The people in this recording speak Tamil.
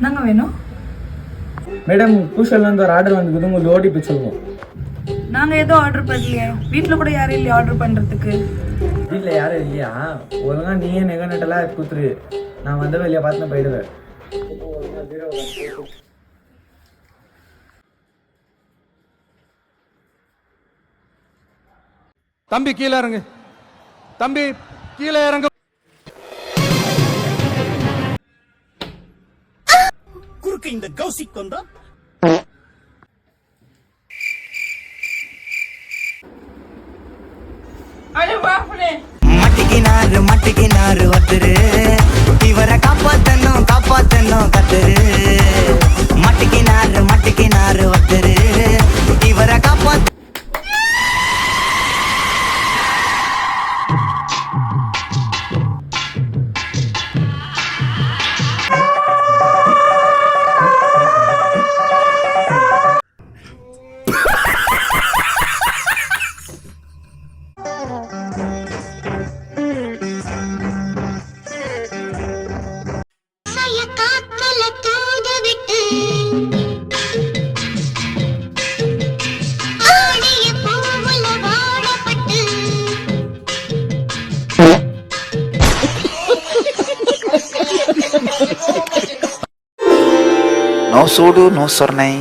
என்னங்க வேணும்? மேடம் பூஷல்லேருந்து ஒரு ஆர்டர் வந்துக்குது, உங்களுக்கு ஓடிபி சொல்லுவோம். நாங்கள் எதுவும் ஆர்டர் பண்ணலையே. வீட்டில் கூட யாரும் இல்லையா ஆர்டர் பண்ணுறதுக்கு? வீட்டில் யாரும் இல்லையா? ஒழுங்கா நீயே நெக நட்டெல்லாம் கொடுத்துரு. நான் வந்த வெளியே பார்த்து போயிடுவேன். தம்பி கீழே இறங்கு. தம்பி கீழே இறங்கு. குறுக்கு இந்த கௌசிக் வந்தா மட்டிக்கினாரு ஒருத்தரு, இவரை காப்பாத்தனும் கத்துரு. மட்டிக்கினாரு ஒருத்தரு, இவரை காப்பாத்த No sudu, no sornai.